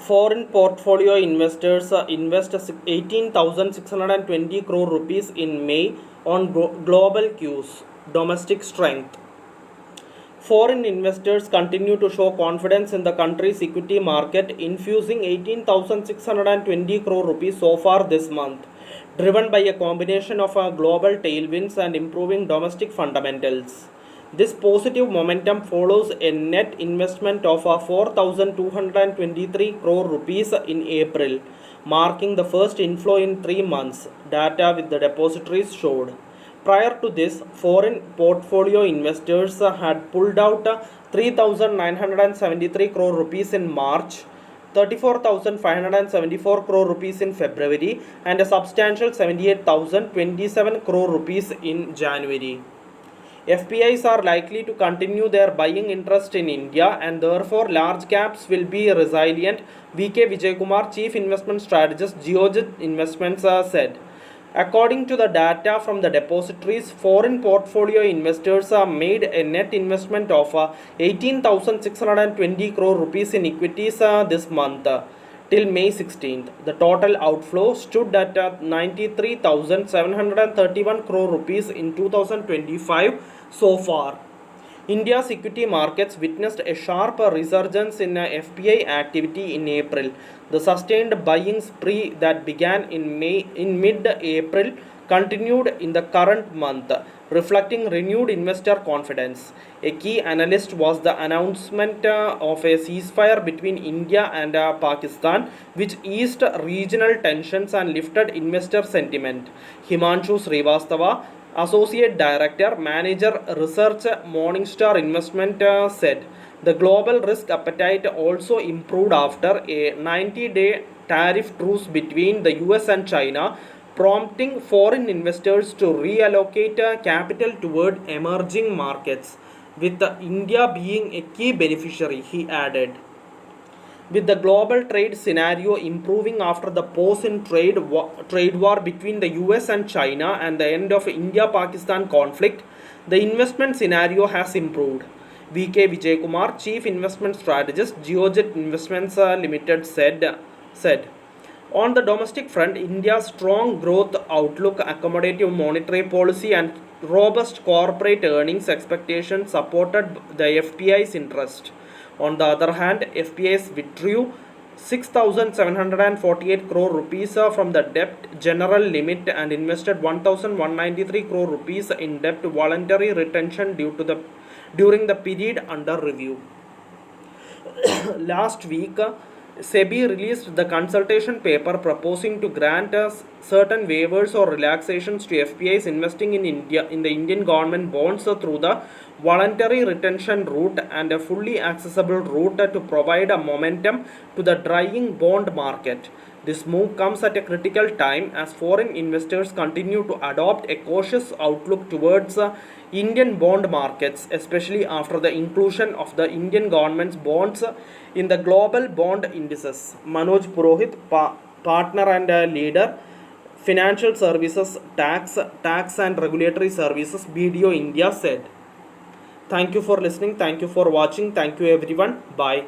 Foreign portfolio investors invest 18,620 crore rupees in May on global cues. Domestic strength. Foreign investors continue to show confidence in the country's equity market, infusing 18,620 crore rupees so far this month, driven by a combination of global tailwinds and improving domestic fundamentals. This positive momentum follows a net investment of 4,223 crore rupees in April, marking the first inflow in 3 months, data with the depositories showed. Prior to this, foreign portfolio investors had pulled out 3,973 crore rupees in March, 34,574 crore rupees in February, and a substantial 78,027 crore rupees in January. FPIs are likely to continue their buying interest in India, and therefore large caps will be resilient, VK Vijaykumar, Chief Investment Strategist, Geojit Investments, said. According to the data from the depositories, foreign portfolio investors made a net investment of 18,620 crore rupees in equities this month. Till May 16th, the total outflow stood at 93,731 crore rupees in 2025 so far. India's equity markets witnessed a sharp resurgence in FPI activity in April. The sustained buying spree that began in mid-April continued in the current month, reflecting renewed investor confidence. A key analyst was the announcement of a ceasefire between India and Pakistan, which eased regional tensions and lifted investor sentiment. Himanshu Srivastava, Associate Director, Manager Research, Morningstar Investment, said. The global risk appetite also improved after a 90-day tariff truce between the US and China, prompting foreign investors to reallocate capital toward emerging markets, with India being a key beneficiary, he added. With the global trade scenario improving after the pause in trade war between the US and China and the end of India-Pakistan conflict, the investment scenario has improved. VK Vijaykumar, Chief Investment Strategist, Geojit Investments Limited, said. On the domestic front, India's strong growth outlook, accommodative monetary policy, and robust corporate earnings expectations supported the FPI's interest. On the other hand, FPIs withdrew 6,748 crore rupees from the debt general limit and invested 1,193 crore rupees in debt voluntary retention during the period under review. Last week, SEBI released the consultation paper proposing to grant certain waivers or relaxations to FPIs investing in the Indian government bonds through the voluntary retention route and a fully accessible route to provide a momentum to the drying bond market. This move comes at a critical time as foreign investors continue to adopt a cautious outlook towards Indian bond markets, especially after the inclusion of the Indian government's bonds in the global bond indices. Manoj Purohit, partner and leader, Financial Services, Tax and Regulatory Services, BDO India, said. Thank you for listening. Thank you for watching. Thank you everyone. Bye.